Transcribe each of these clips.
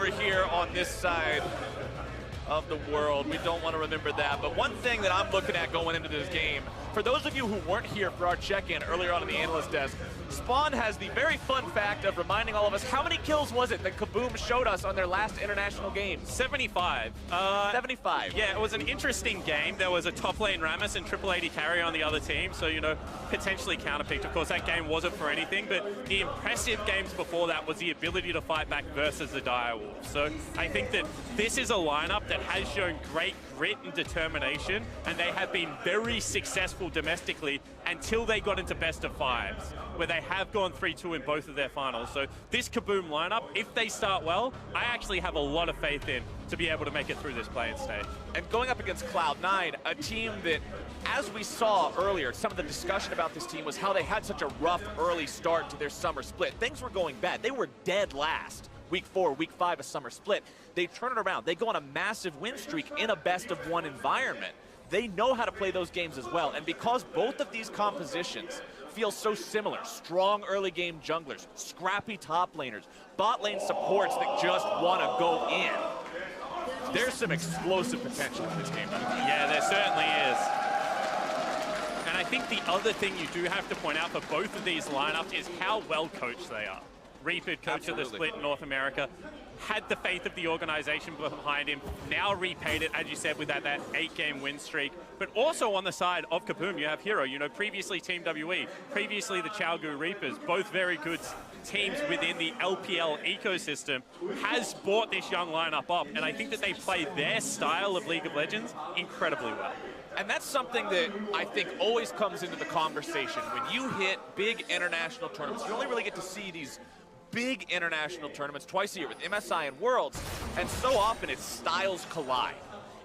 over here on this side of the world. We don't want to remember that. But one thing that I'm looking at going into this game, for those of you who weren't here for our check-in earlier on in the analyst desk, Spawn has the very fun fact of reminding all of us, how many kills was it that KBM showed us on their last international game? 75. 75. Yeah, it was an interesting game. There was a top lane Rammus and triple AD carry on the other team, so, you know, potentially counterpicked. Of course, that game wasn't for anything, but the impressive games before that was the ability to fight back versus the Direwolves. So I think that this is a lineup that has shown great grit and determination, and they have been very successful domestically until they got into best of fives, where they have gone 3-2 in both of their finals. So this KBM lineup, if they start well, I actually have a lot of faith in to be able to make it through this play-in stage. And going up against Cloud9, a team that, as we saw earlier, some of the discussion about this team was how they had such a rough early start to their summer split. Things were going bad. They were dead last. Week 4, Week 5, a summer split. They turn it around. They go on a massive win streak in a best-of-1 environment. They know how to play those games as well. And because both of these compositions feel so similar, strong early game junglers, scrappy top laners, bot lane supports that just want to go in, there's some explosive potential in this game. Yeah, there certainly is. And I think the other thing you do have to point out for both of these lineups is how well coached they are. Reaper, coach of the split in North America, had the faith of the organization behind him, now repaid it, as you said, with that 8-game win streak. But also on the side of KBM, you have Hero, you know, previously Team WE, previously the Chaogu Reapers, both very good teams within the LPL ecosystem, has brought this young lineup up, and I think that they play their style of League of Legends incredibly well. And that's something that I think always comes into the conversation. When you hit big international tournaments, you only really get to see these big international tournaments twice a year with MSI and Worlds, and so often its styles collide.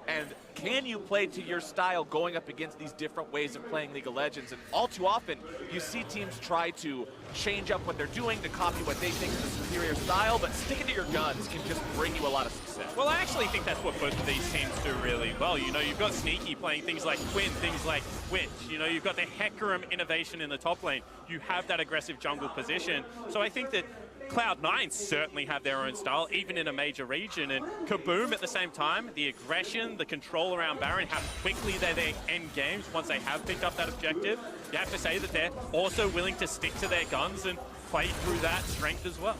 And can you play to your style going up against these different ways of playing League of Legends? And all too often, you see teams try to change up what they're doing to copy what they think is a superior style, but sticking to your guns can just bring you a lot of success. Well, I actually think that's what both of these teams do really well. You know, you've got Sneaky playing things like Quinn, things like Twitch. You know, you've got the Hecarim innovation in the top lane. You have that aggressive jungle position. So I think that Cloud9 certainly have their own style, even in a major region, and KBM at the same time, the aggression, the control around Baron, how quickly they end games once they have picked up that objective. You have to say that they're also willing to stick to their guns and play through that strength as well.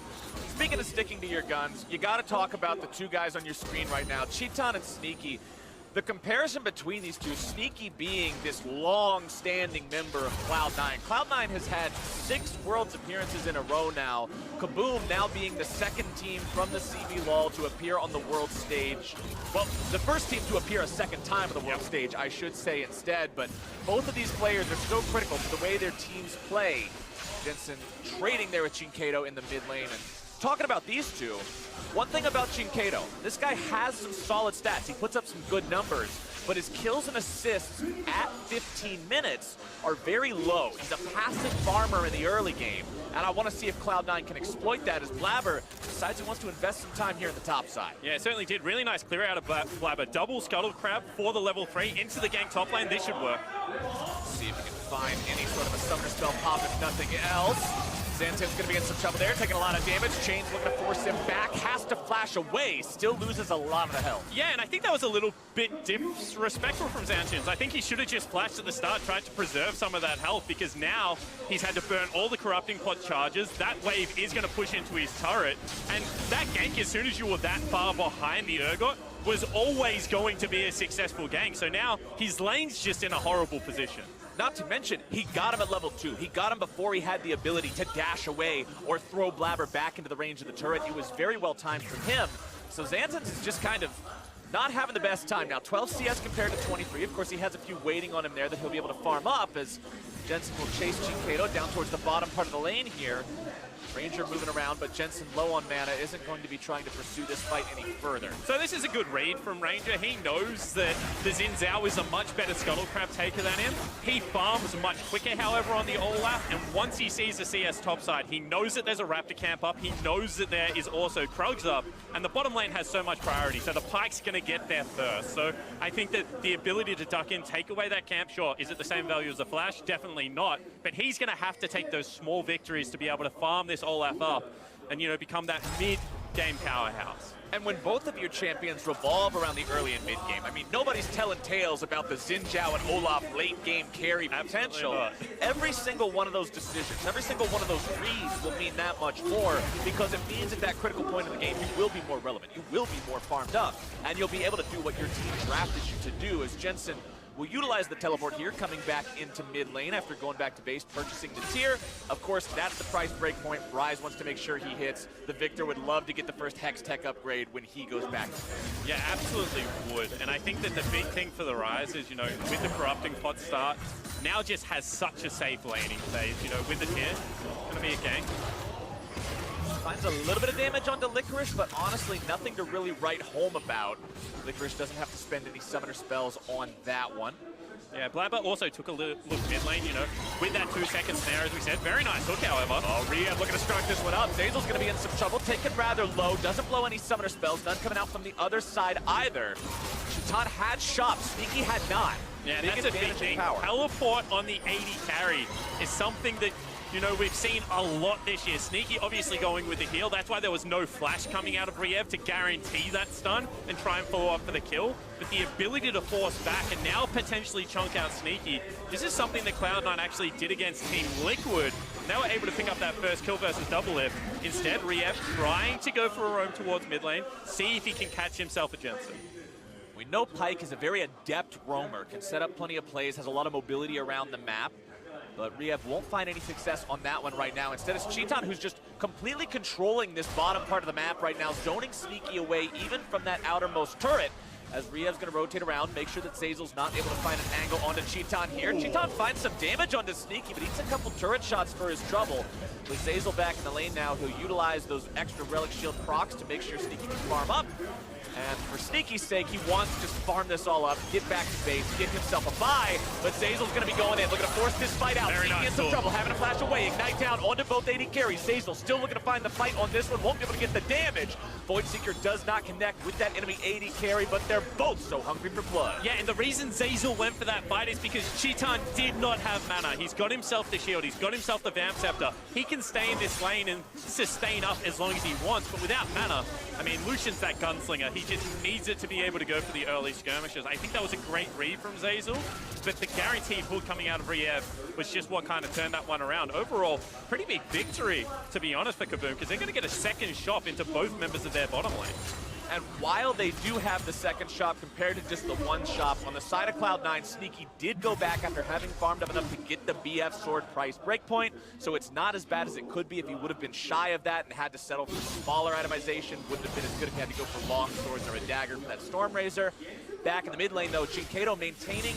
Speaking of sticking to your guns, you got to talk about the two guys on your screen right now, Cheaton and Sneaky. The comparison between these two, Sneaky being this long-standing member of Cloud9. Cloud9 has had 6 Worlds appearances in a row now. KBM now being the second team from the CB LOL to appear on the world stage. Well, the first team to appear a second time on the world stage, I should say instead. But both of these players are so critical to the way their teams play. Jensen trading there with Chinkato in the mid lane. And talking about these two, one thing about Chinkato, this guy has some solid stats. He puts up some good numbers, but his kills and assists at 15 minutes are very low. He's a passive farmer in the early game, and I want to see if Cloud9 can exploit that as Blabber decides he wants to invest some time here in the top side. Yeah, it certainly did. Really nice clear out of Blabber. Double Scuttle Crab for the level 3 into the gank top lane. This should work. Let's see if we can find any sort of a summoner spell pop, if nothing else. Zantin's gonna be in some trouble there, taking a lot of damage. Chain's looking to force him back, has to flash away, still loses a lot of the health. Yeah, and I think that was a little bit disrespectful from Zantin. I think he should have just flashed at the start, tried to preserve some of that health, because now he's had to burn all the corrupting pot charges. That wave is gonna push into his turret, and that gank, as soon as you were that far behind the Urgot, was always going to be a successful gank. So now his lane's just in a horrible position. Not to mention, he got him at level 2. He got him before he had the ability to dash away or throw Blabber back into the range of the turret. It was very well timed from him. So Zantin's is just kind of not having the best time. Now 12 CS compared to 23. Of course, he has a few waiting on him there that he'll be able to farm up as Jensen will chase Chinkato down towards the bottom part of the lane here. Ranger moving around, but Jensen low on mana, isn't going to be trying to pursue this fight any further. So this is a good read from Ranger. He knows that the Xin Zhao is a much better Scuttle Crab taker than him. He farms much quicker, however, on the Olaf, and once he sees the CS topside, he knows that there's a Raptor camp up, he knows that there is also Krugs up, and the bottom lane has so much priority, so the Pike's going to get there first. So I think that the ability to duck in, take away that camp, sure, is it the same value as a Flash? Definitely not, but he's going to have to take those small victories to be able to farm this Olaf up and, you know, become that mid-game powerhouse. And when both of your champions revolve around the early and mid-game, I mean, nobody's telling tales about the Xin Zhao and Olaf late-game carry potential. Every single one of those decisions, every single one of those reads will mean that much more, because it means at that critical point in the game, you will be more relevant, you will be more farmed up, and you'll be able to do what your team drafted you to do. As Jensen will utilize the teleport here, coming back into mid lane after going back to base, purchasing the tier. Of course, that's the price break point. Rise wants to make sure he hits. The Victor would love to get the first Hex Tech upgrade when he goes back. Yeah, absolutely would. And I think that the big thing for the Rise is, you know, with the corrupting pot start, now just has such a safe laning phase. You know, with the tier, it's gonna be a gank. Finds a little bit of damage onto Licorice, but honestly, nothing to really write home about. Licorice doesn't have to spend any summoner spells on that one. Yeah, Blabber also took a look mid lane, you know, with that 2-second snare, as we said. Very nice hook, however. Oh, Rehab looking to start this one up. Zazel's going to be in some trouble, taken rather low, doesn't blow any summoner spells, none coming out from the other side either. Chitan had shop, Sneaky had not. Yeah, that's a big thing. Teleport on the 80 carry is something that, you know, we've seen a lot this year. Sneaky obviously going with the heal. That's why there was no flash coming out of Riev to guarantee that stun and try and follow up for the kill. But the ability to force back and now potentially chunk out Sneaky, this is something that Cloud9 actually did against Team Liquid. They were able to pick up that first kill versus Double Lift. Instead, Riev trying to go for a roam towards mid lane, see if he can catch himself a Jensen. We know Pyke is a very adept roamer, can set up plenty of plays, has a lot of mobility around the map. But Riev won't find any success on that one right now. Instead, it's Chitan who's just completely controlling this bottom part of the map right now, zoning Sneaky away even from that outermost turret, as Riev's going to rotate around, make sure that Zazel's not able to find an angle onto Chitan here. Chitan finds some damage onto Sneaky, but eats a couple turret shots for his trouble. With Zazel back in the lane now, he'll utilize those extra Relic Shield procs to make sure Sneaky can farm up. And for Sneaky's sake, he wants to just farm this all up, get back to base, get himself a buy, but Zazel's going to be going in, looking to force this fight out. Sneaky in some trouble, having to flash away, ignite down onto both 80 carries. Zazel still looking to find the fight on this one, won't be able to get the damage. Voidseeker does not connect with that enemy 80 carry, but they're both so hungry for blood. Yeah, and the reason Zazel went for that fight is because Chitan did not have mana. He's got himself the shield, he's got himself the Vamp Scepter. He can stay in this lane and sustain up as long as he wants, but without mana, I mean, Lucian's that gunslinger. He just needs it to be able to go for the early skirmishes. I think that was a great read from Zazel, but the guaranteed hook coming out of Riev was just what kind of turned that one around. Overall, pretty big victory, to be honest, for KBM, because they're going to get a second shot into both members of their bottom lane. And while they do have the second shop compared to just the one shop, on the side of Cloud9, Sneaky did go back after having farmed up enough to get the BF sword price breakpoint, so it's not as bad as it could be if he would have been shy of that and had to settle for smaller itemization. Wouldn't have been as good if he had to go for long swords or a dagger for that Stormrazor. Back in the mid lane though, Jinkato maintaining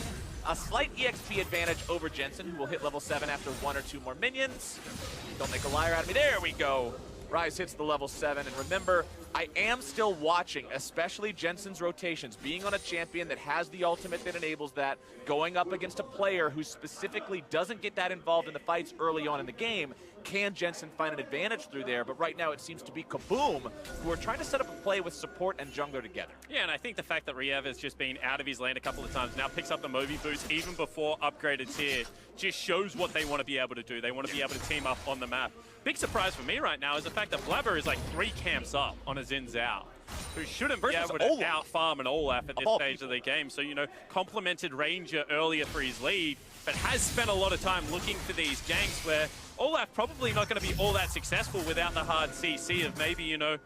a slight EXP advantage over Jensen, who will hit level 7 after 1 or 2 more minions. Don't make a liar out of me. There we go. Rise hits the level 7, and remember, I am still watching, especially Jensen's rotations, being on a champion that has the ultimate that enables that, going up against a player who specifically doesn't get that involved in the fights early on in the game. Can Jensen find an advantage through there? But right now it seems to be KBM, who are trying to set up a play with support and jungler together. Yeah, and I think the fact that Riev has just been out of his lane a couple of times, now picks up the Moby boost even before upgraded tier, just shows what they want to be able to do. They want to be able to team up on the map. Big surprise for me right now is the fact that Blabber is like 3 camps up on a Xin Zhao, who shouldn't be able to out-farm an Olaf at this stage of the game. So, you know, complimented Ranger earlier for his lead, but has spent a lot of time looking for these ganks where Olaf probably not going to be all that successful without the hard CC of maybe, you know,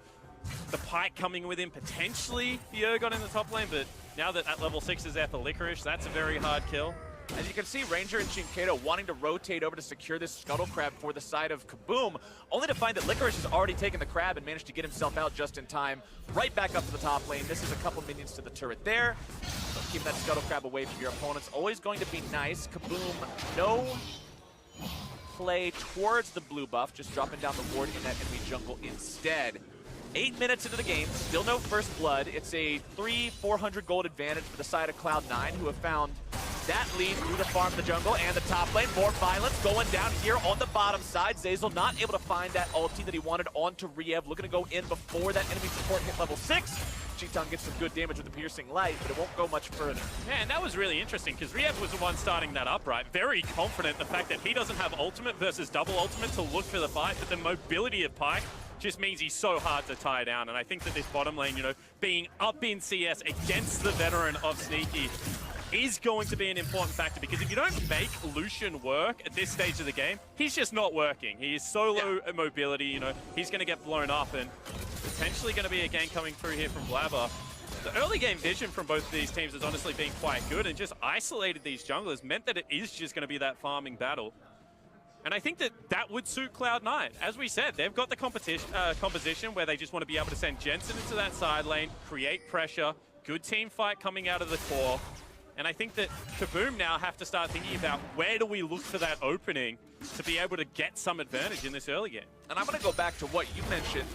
the Pyke coming with him, potentially the Urgon in the top lane, but now that at level 6 is there for Licorice, that's a very hard kill. As you can see, Ranger and Jinkato wanting to rotate over to secure this Scuttle Crab for the side of KBM, only to find that Licorice has already taken the crab and managed to get himself out just in time, right back up to the top lane. This is a couple minions to the turret there. So keep that Scuttle Crab away from your opponents. Always going to be nice. KBM, no play towards the blue buff, just dropping down the ward in that enemy jungle instead. 8 minutes into the game, still no first blood. It's a 300-400 gold advantage for the side of Cloud9, who have found that lead through the farm, the jungle, and the top lane. More violence going down here on the bottom side. Zazel not able to find that ulti that he wanted onto Riev, looking to go in before that enemy support hit level 6. Chitan gets some good damage with the piercing light, but it won't go much further. Yeah, and that was really interesting because Riev was the one starting that up, right? Very confident the fact that he doesn't have ultimate versus double ultimate to look for the fight, but the mobility of Pyke just means he's so hard to tie down. And I think that this bottom lane, you know, being up in CS against the veteran of Sneaky is going to be an important factor, because if you don't make Lucian work at this stage of the game, he's just not working. He is so low mobility, you know, he's going to get blown up, and potentially going to be a gank coming through here from Blabber. The early game vision from both of these teams has honestly been quite good, and just isolated these junglers meant that it is just going to be that farming battle. And I think that that would suit Cloud9. As we said, they've got the composition where they just want to be able to send Jensen into that side lane, create pressure, good team fight coming out of the core. And I think that KBM now have to start thinking about where do we look for that opening to be able to get some advantage in this early game. And I'm going to go back to what you mentioned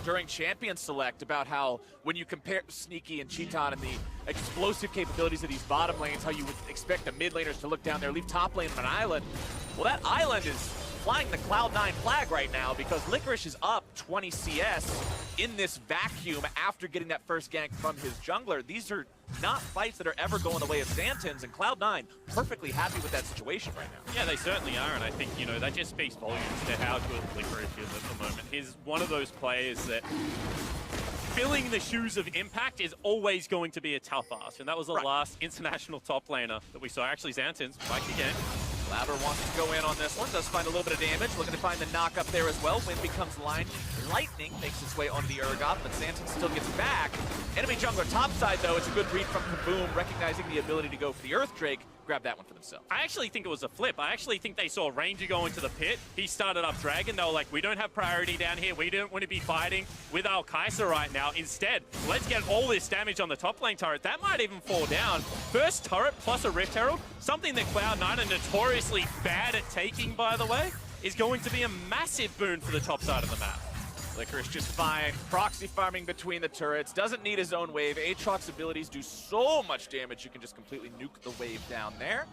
during Champion Select about how when you compare Sneaky and Cheaton and the explosive capabilities of these bottom lanes, how you would expect the mid laners to look down there, leave top lane on an island. Well, that island is flying the Cloud9 flag right now, because Licorice is up 20 CS in this vacuum after getting that first gank from his jungler. These are not fights that are ever going the way of Xantins, and Cloud9 perfectly happy with that situation right now. Yeah, they certainly are, and I think, you know, that just speaks volumes to how good Licorice is at the moment. He's one of those players that filling the shoes of Impact is always going to be a tough ask, and that was the last international top laner that we saw. Actually, Xantins, back again. Blabber wants to go in on this one, does find a little bit of damage, looking to find the knock up there as well. Wind becomes lightning, makes its way onto the Urgot, but Xantin still gets back. Enemy jungler topside though, it's a good read from KBM, recognizing the ability to go for the Earth Drake, grab that one for themselves. I actually think it was a flip. I actually think they saw Ranger go into the pit. He started up Dragon. They were like, we don't have priority down here. We don't want to be fighting with our Kai'Sa right now. Instead, let's get all this damage on the top lane turret. That might even fall down. First turret plus a Rift Herald, something that Cloud9 are notoriously bad at taking, by the way, is going to be a massive boon for the top side of the map. Licorice just fine. Proxy farming between the turrets. Doesn't need his own wave. Aatrox's abilities do so much damage, you can just completely nuke the wave down there.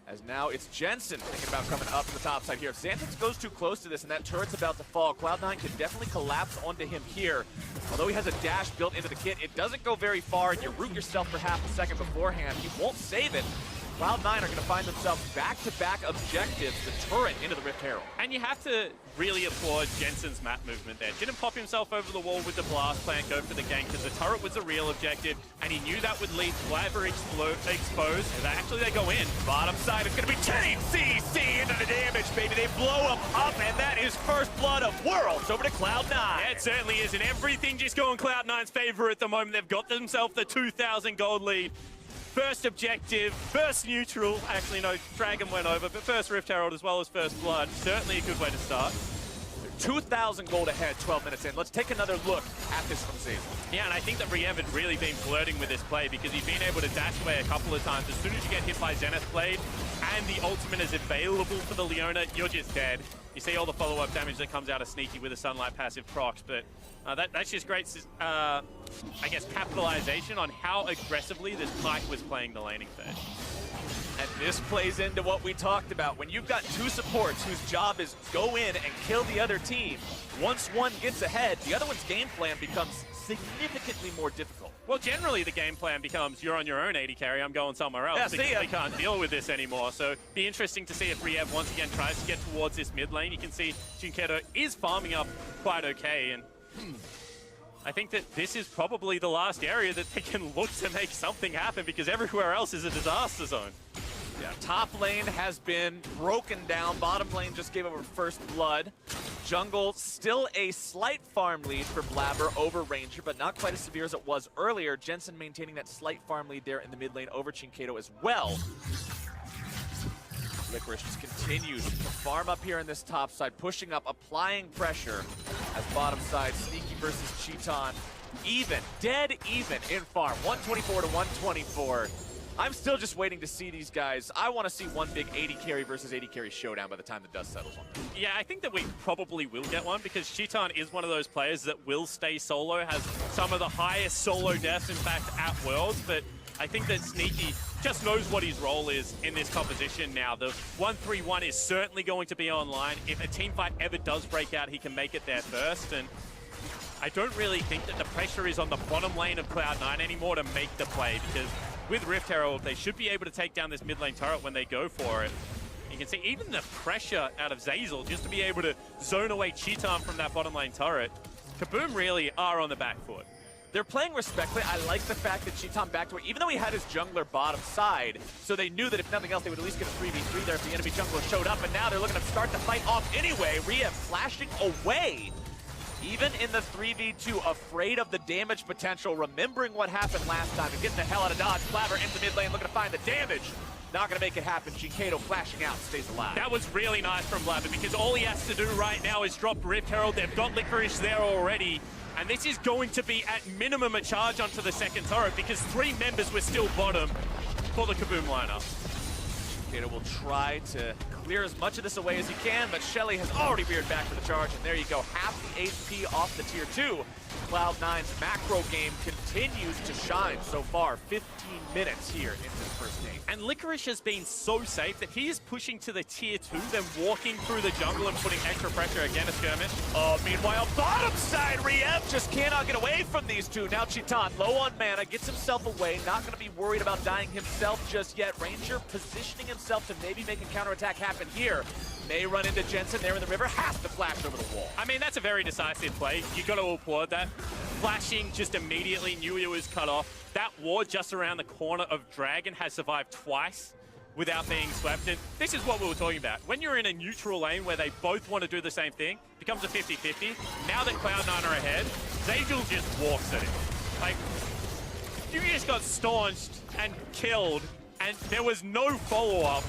As now it's Jensen thinking about coming up to the top side here. If Xantins goes too close to this and that turret's about to fall, Cloud9 can definitely collapse onto him here. Although he has a dash built into the kit, it doesn't go very far, and you root yourself for half a second beforehand. He won't save it. Cloud9 are going to find themselves back-to-back objectives, the turret into the Rift Herald. And you have to really applaud Jensen's map movement there. Didn't pop himself over the wall with the blast plan, go for the gank, because the turret was a real objective, and he knew that would leave Blabber exposed. Actually, they go in. Bottom side is going to be Team CC into the damage, baby. They blow him up, and that is first blood of Worlds over to Cloud9. Yeah, it certainly is, and everything just going Cloud9's favor at the moment. They've got themselves the 2,000 gold lead. First objective, first neutral. Actually, no, Dragon went over, but first Rift Herald as well as first blood. Certainly a good way to start. 2,000 gold ahead, 12 minutes in. Let's take another look at this from Zayzal. Yeah, and I think that Riev had really been flirting with this play, because he's been able to dash away a couple of times. As soon as you get hit by Zenith Blade and the ultimate is available for the Leona, you're just dead. You see all the follow-up damage that comes out of Sneaky with a Sunlight passive procs, but that's just great, I guess, capitalization on how aggressively this Pyke was playing the laning phase. And this plays into what we talked about. When you've got two supports whose job is go in and kill the other team, once one gets ahead, the other one's game plan becomes significantly more difficult. Well, generally the game plan becomes you're on your own 80 carry, I'm going somewhere else. Yeah, they can't deal with this anymore. So be interesting to see if Riev once again tries to get towards this mid lane. You can see Jinketo is farming up quite okay, and I think that this is probably the last area that they can look to make something happen, because everywhere else is a disaster zone. Yeah, top lane has been broken down. Bottom lane just gave over first blood. Jungle still a slight farm lead for Blabber over Ranger, but not quite as severe as it was earlier. Jensen maintaining that slight farm lead there in the mid lane over Jinketo as well. Licorice just continues to farm up here in this top side, pushing up, applying pressure as bottom side, Sneaky versus Cheaton. Even, dead even in farm, 124 to 124. I'm still just waiting to see these guys. I want to see one big 80 carry versus 80 carry showdown by the time the dust settles on them. Yeah, I think that we probably will get one, because Cheaton is one of those players that will stay solo, has some of the highest solo deaths, in fact, at Worlds, but I think that Sneaky just knows what his role is in this composition now. The 1-3-1 is certainly going to be online. If a team fight ever does break out, he can make it there first, and I don't really think that the pressure is on the bottom lane of Cloud9 anymore to make the play, because with Rift Herald, they should be able to take down this mid lane turret when they go for it. And can see even the pressure out of Zeyzal just to be able to zone away Cheetan from that bottom lane turret. KBM really are on the back foot. They're playing respectfully. I like the fact that Cheetan backed away, even though he had his jungler bottom side, so they knew that if nothing else, they would at least get a 3v3 there if the enemy jungler showed up, and now they're looking to start the fight off anyway. Riem flashing away, even in the 3v2, afraid of the damage potential, remembering what happened last time, and getting the hell out of dodge. Blabber into mid lane, looking to find the damage. Not gonna make it happen. Shinkato flashing out, stays alive. That was really nice from Blabber, because all he has to do right now is drop Rift Herald. They've got Licorice there already. And this is going to be, at minimum, a charge onto the second turret because 3 members were still bottom for the KBM lineup. Shinkato will try to clear as much of this away as he can, but Shelly has already veered back for the charge, and there you go. Half the HP off the tier 2. Cloud9's macro game continues to shine so far. 15 minutes here into the first game. And Licorice has been so safe that he is pushing to the tier 2, then walking through the jungle and putting extra pressure again a skirmish. Meanwhile, bottom side, Riem just cannot get away from these two. Now Cheetan, low on mana, gets himself away. Not going to be worried about dying himself just yet. Ranger positioning himself to maybe make a counterattack happen here. May run into Jensen there in the river, has to flash over the wall. I mean, that's a very decisive play. You got to applaud that. Flashing just immediately, knew he was cut off. That ward just around the corner of Dragon has survived twice without being swept. And this is what we were talking about. When you're in a neutral lane where they both want to do the same thing, it becomes a 50-50. Now that Cloud9 are ahead, Zeyzal just walks at it. Like, you just got staunched and killed, and there was no follow-up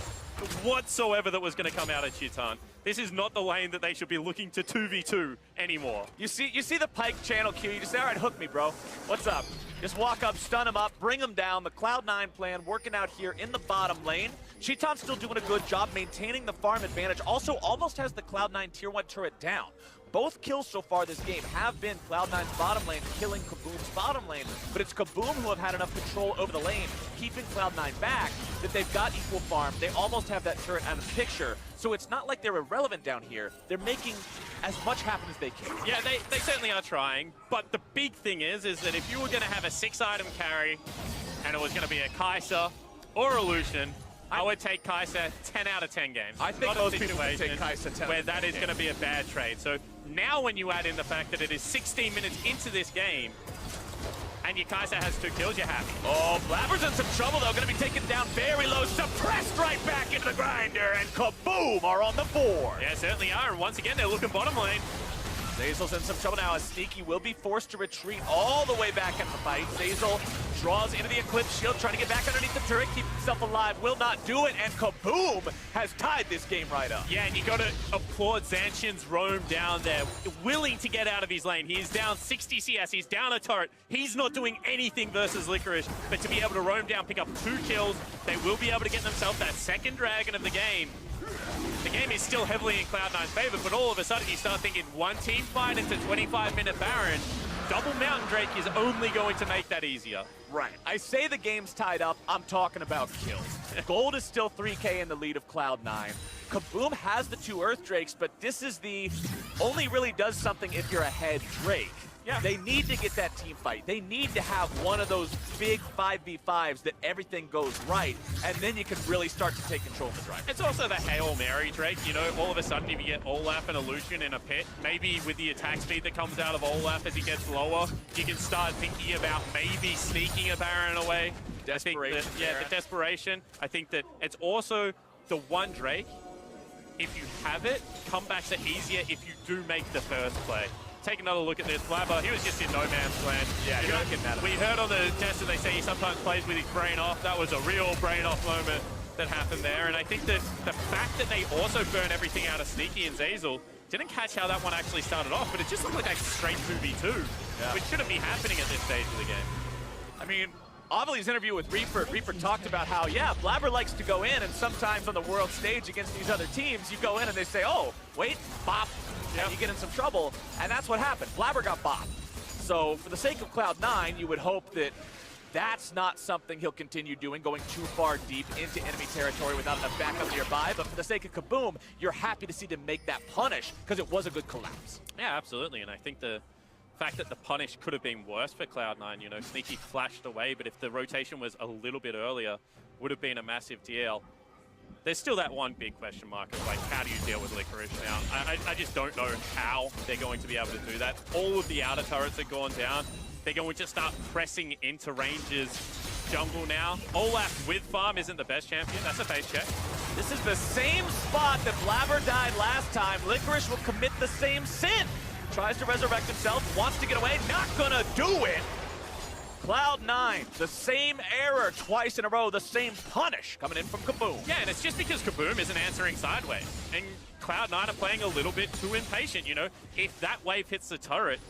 whatsoever that was going to come out of Cheetan. This is not the lane that they should be looking to 2v2 anymore. You see the Pyke channel Q, you just say, all right, hook me, bro. What's up? Just walk up, stun him up, bring him down. The Cloud9 plan working out here in the bottom lane. Cheetan's still doing a good job maintaining the farm advantage. Also, almost has the Cloud9 tier 1 turret down. Both kills so far this game have been Cloud9's bottom lane killing KBM's bottom lane, but it's KBM who have had enough control over the lane, keeping Cloud9 back, that they've got equal farm. They almost have that turret out of the picture, so it's not like they're irrelevant down here. They're making as much happen as they can. Yeah, they certainly are trying, but the big thing is that if you were going to have a 6-item carry, and it was going to be a Kai'Sa or a Lucian, I would take Kai'Sa 10 out of 10 games. I think most people would take Kai'Sa 10 where that is going to be a bad trade. So now when you add in the fact that it is 16 minutes into this game, and your Kai'Sa has 2 kills, you're happy. Oh, Blabber's in some trouble, though. Going to be taken down very low. Suppressed right back into the grinder, and KBM are on the board. Yeah, certainly are. And once again, they're looking bottom lane. Zeyzal's in some trouble now, as Sneaky will be forced to retreat all the way back into the fight. Zeyzal draws into the Eclipse Shield, trying to get back underneath the turret, keep himself alive, will not do it, and KBM has tied this game right up. Yeah, and you got to applaud Zanshin's roam down there, willing to get out of his lane. He's down 60 CS, he's down a turret. He's not doing anything versus Licorice, but to be able to roam down, pick up 2 kills, they will be able to get themselves that second dragon of the game. The game is still heavily in Cloud9's favor, but all of a sudden you start thinking one team fight into 25-minute Baron. Double Mountain Drake is only going to make that easier. Right. I say the game's tied up, I'm talking about kills. Gold is still 3K in the lead of Cloud9. KBM has the 2 Earth Drakes, but this is the only really does something if you're ahead Drake. Yeah. They need to get that team fight. They need to have one of those big 5v5s that everything goes right, and then you can really start to take control of the drive. It's also the Hail Mary, Drake. You know, all of a sudden if you get Olaf and Illusion in a pit, maybe with the attack speed that comes out of Olaf as he gets lower, you can start thinking about maybe sneaking a Baron away. Desperation. The desperation. I think that it's also the one Drake. If you have it, comebacks are easier if you do make the first play. Take another look at this. Blabber, he was just in no man's land. Yeah, you're not getting out of it. We heard on the test that they say he sometimes plays with his brain off. That was a real brain off moment that happened there. And I think that the fact that they also burn everything out of Sneaky and Zeyzal, didn't catch how that one actually started off, but it just looked like a straight 2v2, which shouldn't be happening at this stage of the game. I mean, Avily's interview with Reaper talked about how, yeah, Blabber likes to go in, and sometimes on the world stage against these other teams, you go in and they say, oh, wait, bop, and you get in some trouble, and that's what happened. Blabber got bopped. So for the sake of Cloud9, you would hope that that's not something he'll continue doing, going too far deep into enemy territory without enough backup nearby. But for the sake of KBM, you're happy to see them make that punish, because it was a good collapse. Yeah, absolutely, and I think the fact that the punish could have been worse for Cloud9, you know, Sneaky flashed away, but if the rotation was a little bit earlier, would have been a massive deal. there's still that one big question mark of, like, how do you deal with Licorice now? I just don't know how they're going to be able to do that. All of the outer turrets are gone down. They're going to start pressing into Ranger's jungle now. Olaf with farm isn't the best champion. That's a face check. This is the same spot that Blabber died last time. Licorice will commit the same sin. Tries to resurrect himself, wants to get away, not gonna do it. Cloud9, the same error twice in a row, the same punish coming in from KBM. Yeah, and it's just because KBM isn't answering sideways. And Cloud9 are playing a little bit too impatient, you know? If that wave hits the turret,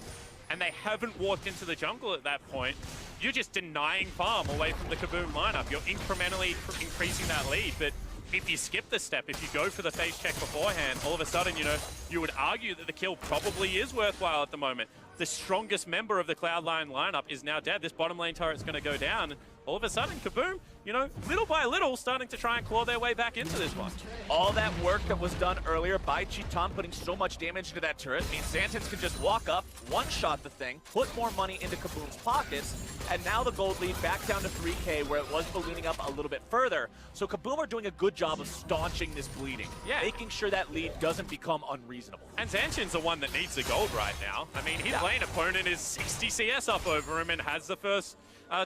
and they haven't walked into the jungle at that point, you're just denying farm away from the KBM lineup. You're incrementally increasing that lead, but if you skip the step, if you go for the face check beforehand, all of a sudden, you know, you would argue that the kill probably is worthwhile at the moment. The strongest member of the Cloud9 lineup is now dead. This bottom lane turret's going to go down. All of a sudden, KBM, you know, little by little, starting to try and claw their way back into this one. All that work that was done earlier by Cheetan putting so much damage into that turret means Xantins can just walk up, one-shot the thing, put more money into KBM's pockets, and now the gold lead back down to 3K where it was ballooning up a little bit further. So KBM are doing a good job of staunching this bleeding, making sure that lead doesn't become unreasonable. And Zanshin's the one that needs the gold right now. I mean, his lane opponent is 60 CS up over him and has the first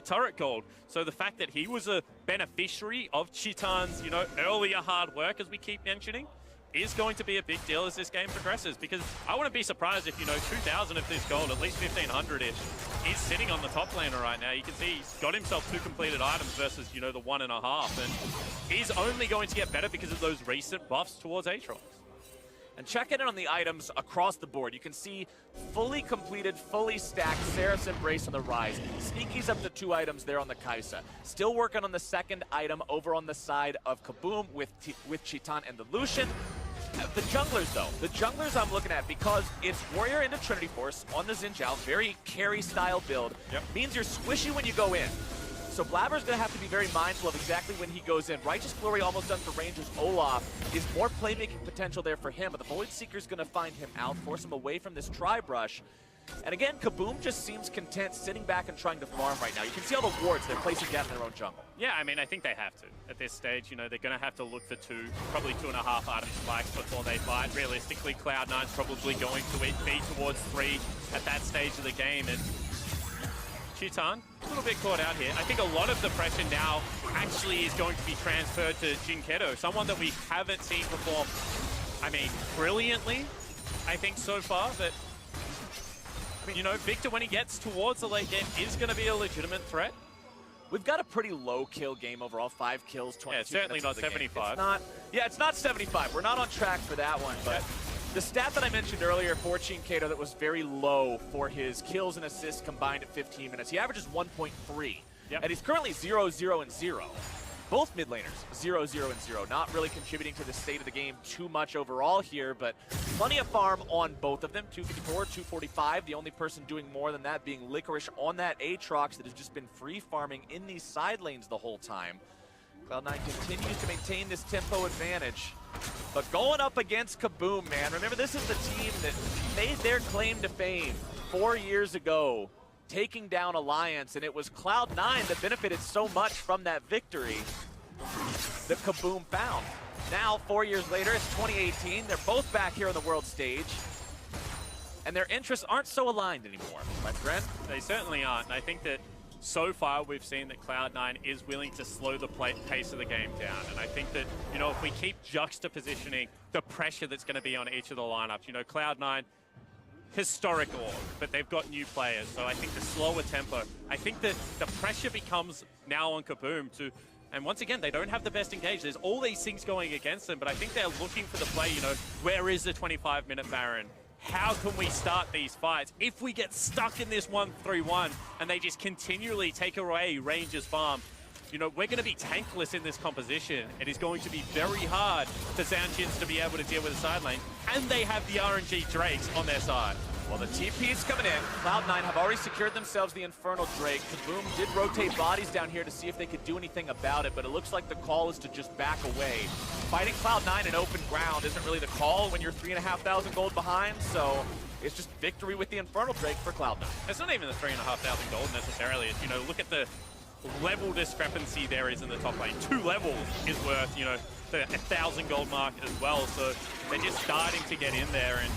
turret gold. So the fact that he was a beneficiary of Cheetan's, you know, earlier hard work, as we keep mentioning, is going to be a big deal as this game progresses, because I wouldn't be surprised if, you know, 2,000 of this gold, at least 1,500-ish, is sitting on the top laner right now. You can see he's got himself 2 completed items versus, you know, the 1.5, and he's only going to get better because of those recent buffs towards Aatrox. And checking in on the items across the board, you can see fully completed, fully stacked Seraph's Embrace on the Rise. Sneaky's up to 2 items there on the Kai'Sa. Still working on the second item over on the side of KBM with Cheetan and the Lucian. The junglers, though. The junglers I'm looking at, because it's Warrior into Trinity Force on the Xin Zhao, very carry-style build, means you're squishy when you go in. So Blabber's going to have to be very mindful of exactly when he goes in. Righteous Glory almost done for Rangers. Olaf is more playmaking potential there for him, but the Void Seeker's going to find him out, force him away from this Tri-Brush. And again, KBM just seems content sitting back and trying to farm right now. You can see all the wards they're placing down in their own jungle. Yeah, I mean, I think they have to. At this stage, you know, they're going to have to look for 2, probably 2.5 item spikes before they fight. Realistically, Cloud9's probably going to be towards 3 at that stage of the game. And Cheetan, a little bit caught out here. I think a lot of the pressure now actually is going to be transferred to Jinkedo, someone that we haven't seen perform, I mean, brilliantly, I think, so far. But, you know, Victor, when he gets towards the late game, is going to be a legitimate threat. We've got a pretty low kill game overall, 5 kills, 22 minutes. Yeah, certainly not 75. It's not, yeah, it's not 75. We're not on track for that one, but the stat that I mentioned earlier for Jinkedo that was very low for his kills and assists combined at 15 minutes, he averages 1.3, and he's currently 0, 0, and 0. Both mid laners, 0, 0, and 0. Not really contributing to the state of the game too much overall here, but plenty of farm on both of them. 254, 245. The only person doing more than that being Licorice on that Aatrox that has just been free farming in these side lanes the whole time. Cloud9 continues to maintain this tempo advantage, but going up against KBM, man. Remember, this is the team that made their claim to fame 4 years ago, taking down Alliance, and it was Cloud9 that benefited so much from that victory that KBM found. Now, 4 years later, it's 2018. They're both back here on the world stage, and their interests aren't so aligned anymore, my friend. They certainly aren't, and I think that so far we've seen that Cloud9 is willing to slow the pace of the game down. And I think that, you know, if we keep juxtapositioning the pressure that's going to be on each of the lineups, you know, Cloud9, historical, but they've got new players. So I think the slower tempo, I think that the pressure becomes now on KBM to, and once again, they don't have the best engage. There's all these things going against them, but I think they're looking for the play, you know, where is the 25-minute Baron? How can we start these fights? If we get stuck in this 1-3-1 and they just continually take away Ranger's farm, you know, we're going to be tankless in this composition. It is going to be very hard for Zanshin to be able to deal with the side lane, and they have the RNG Drakes on their side. Well, the TP's coming in. Cloud9 have already secured themselves the Infernal Drake. KBM did rotate bodies down here to see if they could do anything about it, but it looks like the call is to just back away. Fighting Cloud9 in open ground isn't really the call when you're 3,500 gold behind, so it's just victory with the Infernal Drake for Cloud9. It's not even the 3,500 gold necessarily. It's, you know, look at the level discrepancy there is in the top lane. 2 levels is worth, you know, the 1,000 gold mark as well. So they're just starting to get in there, and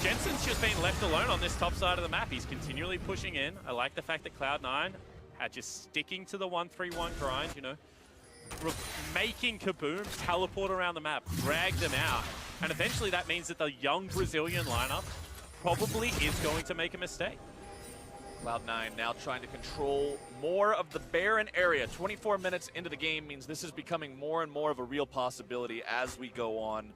Jensen's just been left alone on this top side of the map. He's continually pushing in. I like the fact that Cloud9 are just sticking to the 1-3-1 grind, you know, making KBM teleport around the map, drag them out. And eventually that means that the young Brazilian lineup probably is going to make a mistake. Cloud9 now trying to control more of the Baron area. 24 minutes into the game means this is becoming more and more of a real possibility as we go on.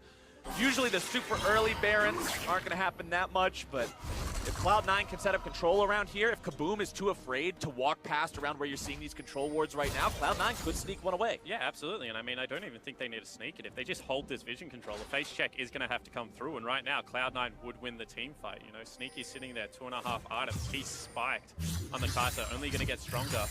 Usually the super early Barons aren't going to happen that much, but if Cloud9 can set up control around here, if KBM is too afraid to walk past around where you're seeing these control wards right now, Cloud9 could sneak one away. Yeah, absolutely. And I mean, I don't even think they need to sneak it. If they just hold this vision control, the face check is going to have to come through. And right now, Cloud9 would win the team fight. You know, Sneaky's sitting there, 2.5 items. He's spiked on the Kai'Sa, only going to get stronger.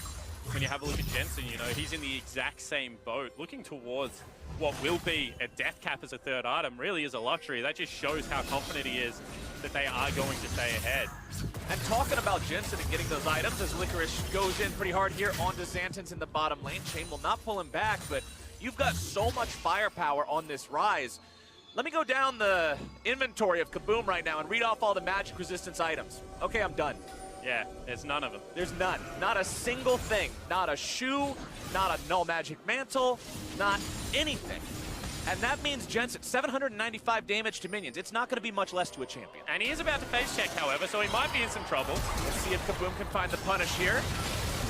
When you have a look at Jensen, you know, he's in the exact same boat, looking towards what will be a death cap as a 3rd item. Really is a luxury. That just shows how confident he is that they are going to stay ahead. And talking about Jensen and getting those items, as Licorice goes in pretty hard here onto Xantans in the bottom lane. Chain will not pull him back, but you've got so much firepower on this rise. Let me go down the inventory of KBM right now and read off all the magic resistance items. Okay, I'm done. Yeah, there's none of them. There's none. Not a single thing. Not a shoe, not a null magic mantle, not anything. And that means Jensen, 795 damage to minions. It's not going to be much less to a champion. And he is about to face check, however, so he might be in some trouble. Let's see if KBM can find the punish here.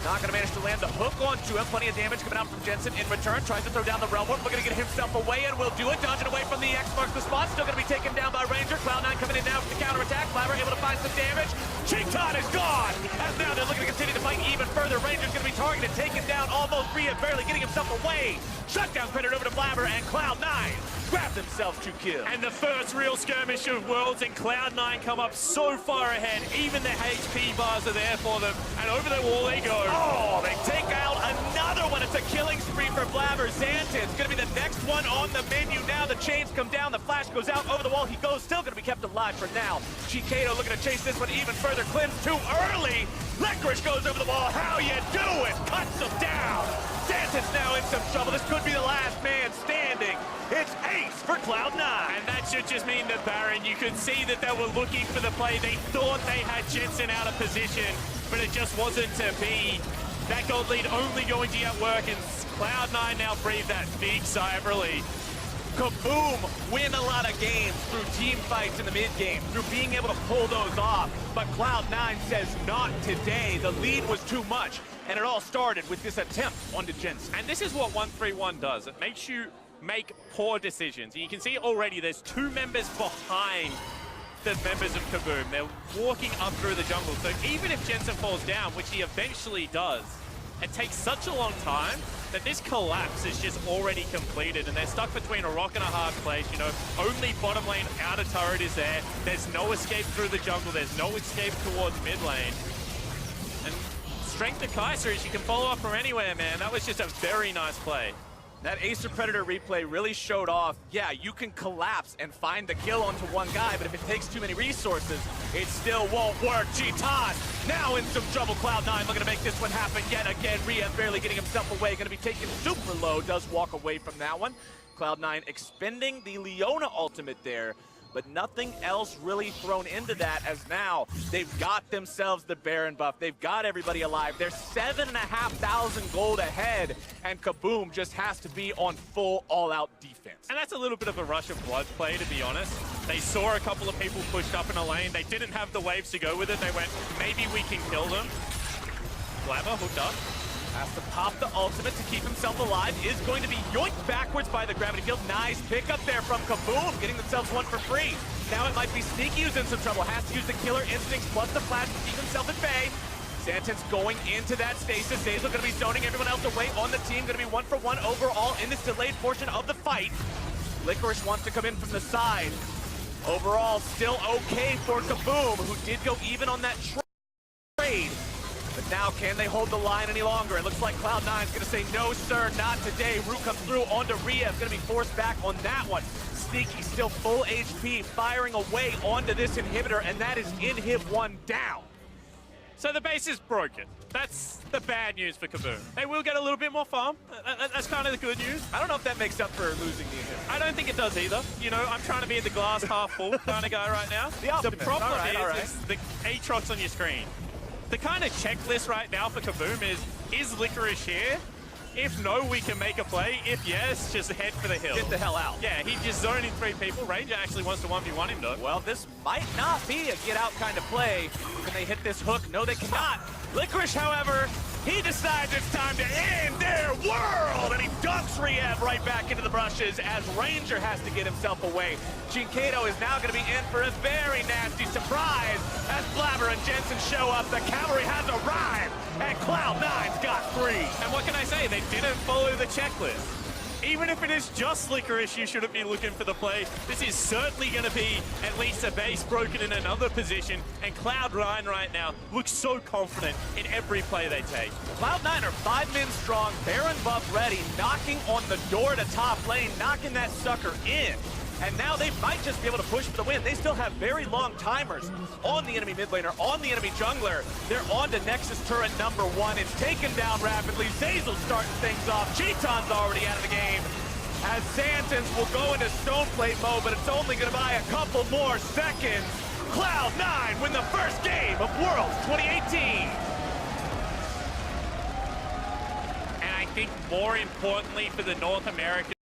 Not going to manage to land the hook onto him. Plenty of damage coming out from Jensen in return. Tries to throw down the Realm Warp. Looking to get himself away, and will do it. Dodging away from the X marks the spot. Still going to be taken down by Ranger. Cloud9 coming in now for the counterattack. Flabber able to find some damage. Cheaton is gone! As now they're looking to continue to fight even further. Ranger's going to be targeted, taken down almost free and barely getting himself away. Shutdown credit over to Flabber, and Cloud9 grab themselves 2 kills. And the first real skirmish of Worlds, and Cloud9 come up so far ahead. Even the HP bars are there for them, and over the wall they go. Oh, they take out another one. It's a killing spree for Flabber. Xantan's going to be the next one on the menu now. The chains come down, the flash goes out over the wall. He goes, still going to be kept alive for now. Chikado looking to chase this one even further. Cleanse too early. Licorice goes over the wall. How you doing? Cuts him down. Xantan's now in some trouble. This could be the last man standing. It's ace for Cloud9. And that should just mean that Baron, you could see that they were looking for the play. They thought they had Jensen out of position, but it just wasn't to be. That gold lead only going to get work, and Cloud9 now breathe that big sigh of relief. KBM win a lot of games through team fights in the mid-game, through being able to pull those off. But Cloud9 says not today. The lead was too much, and it all started with this attempt onto Jensen. And this is what 1-3-1 does. It makes you make poor decisions. And you can see already there's 2 members behind the members of KBM. They're walking up through the jungle. So even if Jensen falls down, which he eventually does, it takes such a long time that this collapse is just already completed, and they're stuck between a rock and a hard place. You know, only bottom lane outer turret is there. There's no escape through the jungle. There's no escape towards mid lane. And strength of Kai'Sa is you can follow up from anywhere, man. That was just a very nice play. That Acer Predator replay really showed off, yeah, you can collapse and find the kill onto one guy, but if it takes too many resources, it still won't work. Cheaton now in some trouble. Cloud9 looking to make this one happen yet again. Rhea barely getting himself away, going to be taken super low, does walk away from that one. Cloud9 expending the Leona ultimate there, but nothing else really thrown into that, as now they've got themselves the Baron buff. They've got everybody alive. They're 7,500 gold ahead, and KBM just has to be on full all-out defense. And that's a little bit of a rush of blood play, to be honest. They saw a couple of people pushed up in a lane. They didn't have the waves to go with it. They went, maybe we can kill them. Flabber hooked up. Has to pop the ultimate to keep himself alive. Is going to be yoinked backwards by the gravity field. Nice pickup there from KBM, getting themselves one for free. Now it might be Sneaky who's in some trouble. Has to use the killer instincts plus the flash to keep himself at bay. Xantan's going into that stasis. Zazel going to be zoning everyone else away on the team. Going to be 1-for-1 overall in this delayed portion of the fight. Licorice wants to come in from the side. Overall, still okay for KBM, who did go even on that trade. But now, can they hold the line any longer? It looks like Cloud9 is going to say, no, sir, not today. Root comes through onto Rhea. It's going to be forced back on that one. Sneaky still full HP, firing away onto this inhibitor, and that is inhib 1 down. So the base is broken. That's the bad news for KBM. They will get a little bit more farm. That's kind of the good news. I don't know if that makes up for losing the inhibitor. I don't think it does either. You know, I'm trying to be the glass half full kind of guy right now. The problem is the Aatrox on your screen. The kind of checklist right now for KBM is Licorice here? If no, we can make a play. If yes, just head for the hill. Get the hell out. Yeah, he's just zoning 3 people. Ranger actually wants to 1v1 him, though. Well, this might not be a get-out kind of play. Can they hit this hook? No, they cannot. Licorice, however, he decides it's time to end their world, and he dunks Riev right back into the brushes as Ranger has to get himself away. Jinkato is now going to be in for a very nasty surprise as Blabber and Jensen show up. The cavalry has arrived, and Cloud9's got 3. And what can I say? They didn't follow the checklist. Even if it is just Licorice, you shouldn't be looking for the play. This is certainly going to be at least a base broken in another position, and Cloud9 right now looks so confident in every play they take. Cloud9 are 5 men strong, Baron buff ready, knocking on the door to top lane, knocking that sucker in. And now they might just be able to push for the win. They still have very long timers on the enemy mid laner, on the enemy jungler. They're on to Nexus turret number 1. It's taken down rapidly. Zazel's starting things off. Cheaton's already out of the game. As Santons will go into Stoneplate mode, but it's only going to buy a couple more seconds. Cloud9 win the first game of Worlds 2018. And I think more importantly for the North American